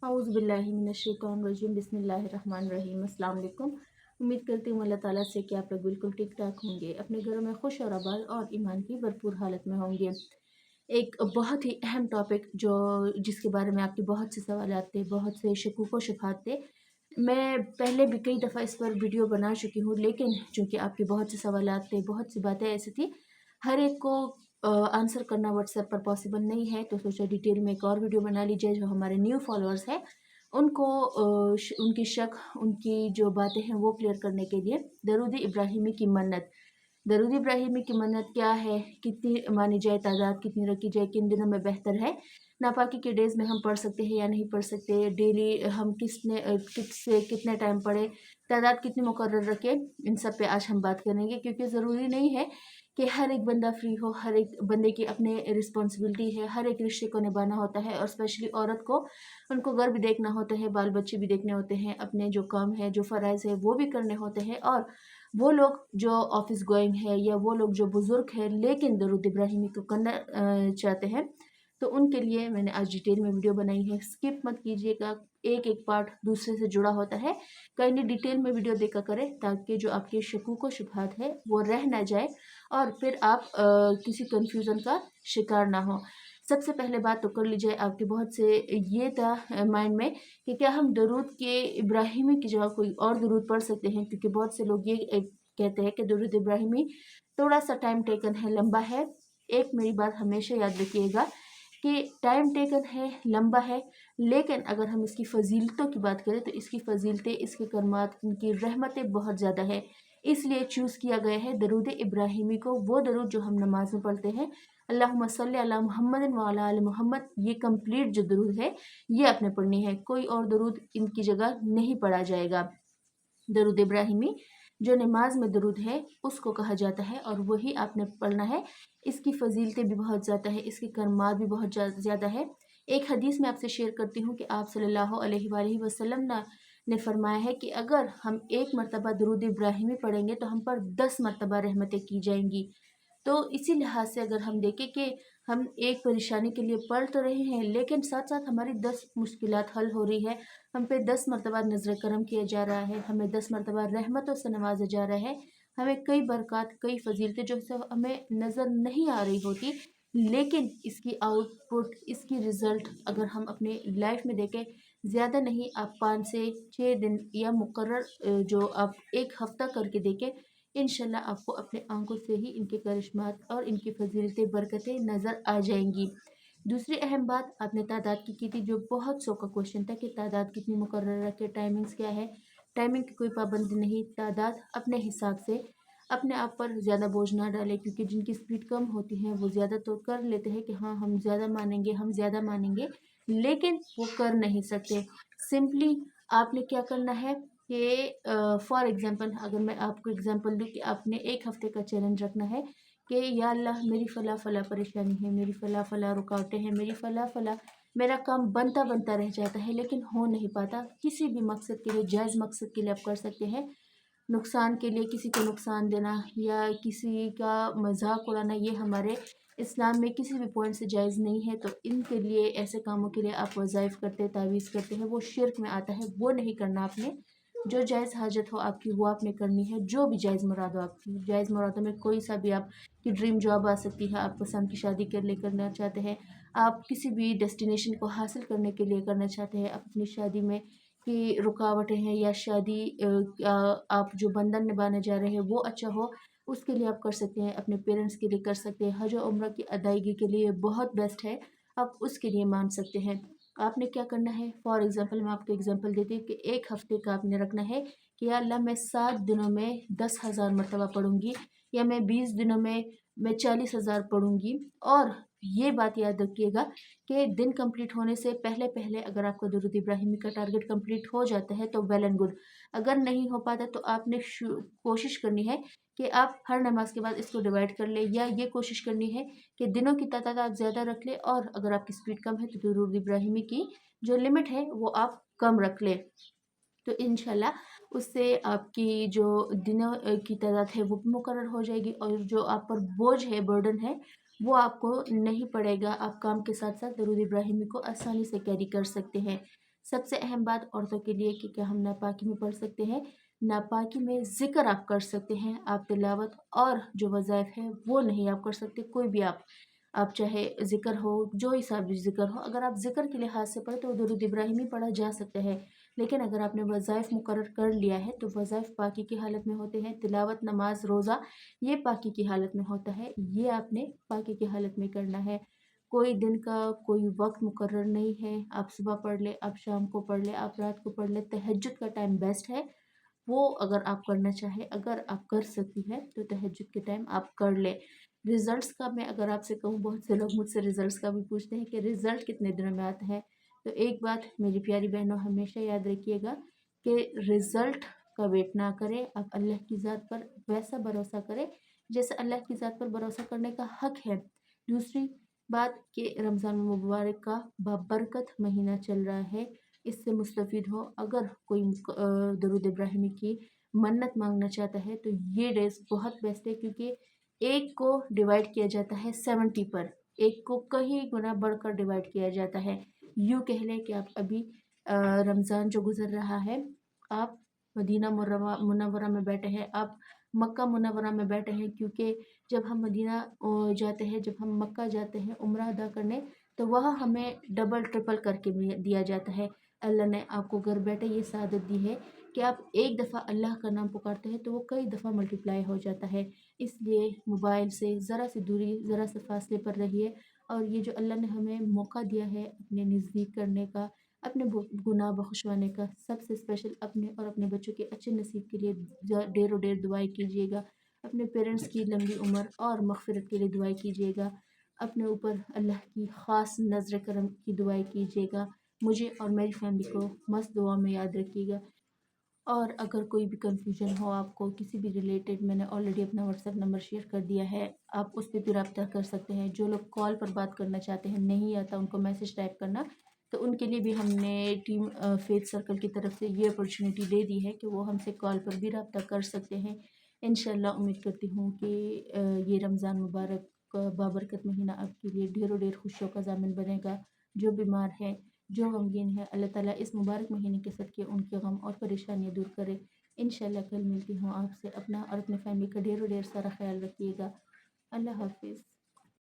औज़ुबिल्लाहिमिनश्शैतानिर्रजीम बिस्मिल्लाहिर्रहमानिर्रहीम। अस्सलाम वालेकुम। उम्मीद करती हूँ अल्लाह ताला से कि आप लोग बिल्कुल ठीक ठाक होंगे, अपने घरों में खुश और आबाद और ईमान की भरपूर हालत में होंगे। एक बहुत ही अहम टॉपिक जिसके बारे में आपके बहुत से सवालात थे, बहुत से शकूक व शुबहात थे। मैं पहले भी कई दफ़ा इस पर वीडियो बना चुकी हूँ, लेकिन चूँकि आपके बहुत से सवालात थे, बहुत सी बातें ऐसी थी, हर एक को आंसर करना व्हाट्सएप पर पॉसिबल नहीं है, तो सोचा डिटेल में एक और वीडियो बना ली जाए। जो हमारे न्यू फॉलोअर्स हैं उनको उनकी शक, उनकी जो बातें हैं वो क्लियर करने के लिए दरूद इब्राहिमी की मन्नत। दरूद इब्राहिमी की मन्नत क्या है, कितनी मानी जाए, तादाद कितनी रखी जाए, किन दिनों में बेहतर है, नापाकी के डेज़ में हम पढ़ सकते हैं या नहीं पढ़ सकते, डेली हम किससे कितने टाइम पढ़े, तादाद कितनी मुकर्रर रखें, इन सब पे आज हम बात करेंगे। क्योंकि ज़रूरी नहीं है कि हर एक बंदा फ्री हो, हर एक बंदे की अपने रिस्पॉन्सिबिलिटी है, हर एक रिश्ते को निभाना होता है, और स्पेशली औरत को उनको घर भी देखना होता है, बाल बच्चे भी देखने होते हैं, अपने जो काम है, जो फ़राइज़ है वो भी करने होते हैं। और वो लोग जो ऑफिस गोइंग है या वो लोग जो बुज़ुर्ग है लेकिन दरूद इब्राहिमी को करना चाहते हैं, तो उनके लिए मैंने आज डिटेल में वीडियो बनाई है। स्किप मत कीजिएगा, एक एक पार्ट दूसरे से जुड़ा होता है। कहीं डिटेल में वीडियो देखा करें ताकि जो आपके शकूक व शुबहात है वो रह ना जाए और फिर आप किसी कन्फ्यूज़न का शिकार ना हो। सबसे पहले बात तो कर लीजिए, आपके बहुत से ये था माइंड में कि क्या हम दरूद के इब्राहिमी की जगह कोई और दरूद पढ़ सकते हैं, क्योंकि बहुत से लोग ये कहते हैं कि दरूद इब्राहिमी थोड़ा सा टाइम टेकन है, लंबा है। एक मेरी बात हमेशा याद रखिएगा कि टाइम टेकन है, लंबा है, लेकिन अगर हम इसकी फ़जीलतों की बात करें तो इसकी फ़जीलतें, इसके करमात, इनकी रहमतें बहुत ज़्यादा है। इसलिए चूज़ किया गया है दरूद इब्राहिमी को, वो दरूद जो हम नमाज में पढ़ते हैं, अल्लाहुम्मा सल्ली अला मुहम्मदिन व अला आलि मुहम्मद, ये कंप्लीट जो दरूद है ये आपने पढ़नी है। कोई और दरूद इनकी जगह नहीं पढ़ा जाएगा। दरूद इब्राहिमी जो नमाज में दरूद है उसको कहा जाता है और वही आपने पढ़ना है। इसकी फ़जीलतें भी बहुत ज़्यादा है, इसके करमात भी बहुत ज़्यादा है। एक हदीस में आपसे शेयर करती हूँ कि आप सल्लल्लाहु अलैहि वसल्लम ने फरमाया है कि अगर हम एक मरतबा दरूद इब्राहिमी पढ़ेंगे तो हम पर 10 मरतबा रहमतें की जाएंगी। तो इसी लिहाज से अगर हम देखें कि हम एक परेशानी के लिए पढ़ तो रहे हैं, लेकिन साथ साथ हमारी 10 मुश्किलात हल हो रही है, हम पे 10 मरतबा नज़र करम किया जा रहा है, हमें 10 मरतबा रहमतों से नवाजा जा रहा है, हमें कई बरक़ात, कई फ़जीलतें जो से हमें नज़र नहीं आ रही होती, लेकिन इसकी आउटपुट, इसकी रिज़ल्ट अगर हम अपने लाइफ में देखें, ज़्यादा नहीं, आप 5 से 6 दिन या मुकर्रर जो आप 1 हफ़्ता करके देखें, इंशाल्लाह आपको अपने आंखों से ही इनके करिश्मात और इनकी फ़जीलतें, बरकतें नज़र आ जाएंगी। दूसरी अहम बात आपने तादाद की थी, जो बहुत सौ का क्वेश्चन था कि तादाद कितनी मुकर्रर रखे, टाइमिंग्स क्या है। टाइमिंग की कोई पाबंदी नहीं, तादाद अपने हिसाब से, अपने आप पर ज़्यादा बोझ ना डालें, क्योंकि जिनकी स्पीड कम होती है वो ज़्यादा तो कर लेते हैं कि हाँ हम ज़्यादा मानेंगे, हम ज़्यादा मानेंगे, लेकिन वो कर नहीं सकते। सिंपली आपने क्या करना है कि फॉर एग्ज़ाम्पल अगर मैं आपको एग्ज़ाम्पल दूँ कि आपने 1 हफ़्ते का चैलेंज रखना है कि या अल्लाह मेरी फ़ला फ़ला परेशानी है, मेरी फ़ला फ़ला रुकावटें हैं, मेरी फ़ला फ़ला मेरा काम बनता रह जाता है लेकिन हो नहीं पाता। किसी भी मकसद के लिए, जायज़ मकसद के लिए आप कर सकते हैं। नुकसान के लिए किसी को नुकसान देना या किसी का मजाक उड़ाना, ये हमारे इस्लाम में किसी भी पॉइंट से जायज़ नहीं है। तो इनके लिए, ऐसे कामों के लिए आप वज़ाइफ करते, तावीज़ करते हैं, वो शिर्क में आता है, वो नहीं करना आपने। जो जायज़ हाजत हो आपकी वो आपने करनी है, जो भी जायज़ मुराद हो आपकी। जायज़ मुरादों में कोई सा भी आपकी ड्रीम जॉब आ सकती है, आप पसंद की शादी कर ले करना चाहते हैं, आप किसी भी डेस्टिनेशन को हासिल करने के लिए करना चाहते हैं, आप अपनी शादी में की रुकावटें हैं या शादी आप जो बंधन निभाने जा रहे हैं वो अच्छा हो, उसके लिए आप कर सकते हैं, अपने पेरेंट्स के लिए कर सकते हैं, हज और उम्रा की अदायगी के लिए बहुत बेस्ट है, आप उसके लिए मान सकते हैं। आपने क्या करना है, फॉर एग्ज़ाम्पल मैं आपको एग्ज़ाम्पल देती हूँ कि 1 हफ़्ते का आपने रखना है कि या अल्लाह मैं 7 दिनों में 10,000 मरतबा पढ़ूँगी, या मैं 20 दिनों में मैं 40,000 पढ़ूँगी। और ये बात याद रखिएगा कि दिन कंप्लीट होने से पहले पहले अगर आपका दुरूद इब्राहिमी का टारगेट कंप्लीट हो जाता है तो वेल एंड गुड। अगर नहीं हो पाता तो आपने कोशिश करनी है कि आप हर नमाज के बाद इसको डिवाइड कर ले, या ये कोशिश करनी है कि दिनों की तादाद आप ज़्यादा रख ले, और अगर आपकी स्पीड कम है तो दुरूद इब्राहिमी की जो लिमिट है वो आप कम रख ले। तो इंशाल्लाह उससे आपकी जो दिनों की तादाद है वो भी मुकर्रर हो जाएगी, और जो आप पर बोझ है, बर्डन है, वो आपको नहीं पड़ेगा। आप काम के साथ साथ दरूद इब्राहिमी को आसानी से कैरी कर सकते हैं। सबसे अहम बात औरतों के लिए कि क्या हम नापाकी में पढ़ सकते हैं, नापाकी में ज़िक्र आप कर सकते हैं, आप तिलावत और जो वज़ाइफ है वो नहीं आप कर सकते। कोई भी आप चाहे ज़िक्र हो, जो ही सा भी ज़िक्र हो, अगर आप ज़िक्र के लिहाज से पढ़ें तो दुरूद इब्राहिमी पढ़ा जा सकता है। लेकिन अगर आपने वज़ाइफ मुकर्रर कर लिया है तो वज़ाइफ पाकी की हालत में होते हैं, तिलावत, नमाज, रोज़ा ये पाकी की हालत में होता है, ये आपने पाकी की हालत में करना है। कोई दिन का कोई वक्त मुकर्रर नहीं है, आप सुबह पढ़ लें, आप शाम को पढ़ लें, आप रात को पढ़ लें, तहज्जुद का टाइम बेस्ट है। वो अगर आप करना चाहें, अगर आप कर सकती हैं तो तहज्जुद के टाइम आप कर लें। रिज़ल्ट्स का मैं अगर आपसे कहूँ, बहुत से लोग मुझसे रिज़ल्ट्स का भी पूछते हैं कि रिज़ल्ट कितने दिनों में आता है। तो एक बात मेरी प्यारी बहनों हमेशा याद रखिएगा कि रिज़ल्ट का वेट ना करें, आप अल्लाह की ज़ात पर वैसा भरोसा करें जैसे अल्लाह की ज़ात पर भरोसा करने का हक़ है। दूसरी बात कि रमज़ान मुबारक का बाबरकत महीना चल रहा है, इससे मुस्तफ़ीद हो। अगर कोई दरूद इब्राहिमी की मन्नत मांगना चाहता है तो ये डेज़ बहुत बेस्ट है, क्योंकि एक को डिवाइड किया जाता है 70 पर, एक को कहीं गुना बढ़कर डिवाइड किया जाता है। यूँ कह लें कि आप अभी रमज़ान जो गुज़र रहा है, आप मदीना मुनव्वरा में बैठे हैं, आप मक्का मुनव्वरा में बैठे हैं, क्योंकि जब हम मदीना जाते हैं, जब हम मक्का जाते हैं उम्रा अदा करने, तो वह हमें डबल ट्रिपल करके भी दिया जाता है। अल्लाह ने आपको घर बैठे ये सआदत दी है कि आप एक दफ़ा अल्लाह का नाम पुकारते हैं तो वो कई दफ़ा मल्टीप्लाई हो जाता है। इसलिए मोबाइल से ज़रा सी दूरी, ज़रा से फासले पर रहिए, और ये जो अल्लाह ने हमें मौका दिया है अपने नज़दीक करने का, अपने गुनाह बख्शवाने का, सबसे स्पेशल अपने और अपने बच्चों के अच्छे नसीब के लिए ढेरों ढेर दुआएं कीजिएगा। अपने पेरेंट्स की लंबी उम्र और मग़फ़िरत के लिए दुआएं कीजिएगा। अपने ऊपर अल्लाह की ख़ास नज़र करम की दुआएं कीजिएगा। मुझे और मेरी फैमिली को मस्त दुआ में याद रखिएगा। और अगर कोई भी कन्फ्यूजन हो आपको किसी भी रिलेटेड, मैंने ऑलरेडी अपना व्हाट्सएप नंबर शेयर कर दिया है, आप उस पे भी रब्ता कर सकते हैं। जो लोग कॉल पर बात करना चाहते हैं, नहीं आता उनको मैसेज टाइप करना, तो उनके लिए भी हमने टीम फेथ सर्कल की तरफ से ये अपॉर्चुनिटी दे दी है कि वो हमसे कॉल पर भी रब्ता कर सकते हैं। इंशाल्लाह उम्मीद करती हूँ कि ये रमज़ान मुबारक का बाबरकत महीना आपके लिए ढेरों ढेर खुशियों का ज़ामिन बनेगा। जो बीमार हैं, जो गमगीन है, अल्लाह ताला इस मुबारक महीने के सदक़े उनके गम और परेशानियाँ दूर करे। इंशाल्लाह कल मिलती हूँ आपसे। अपना और अपने फैमिली का ढेरों ढेर सारा ख्याल रखिएगा। अल्लाह हाफ़िज़।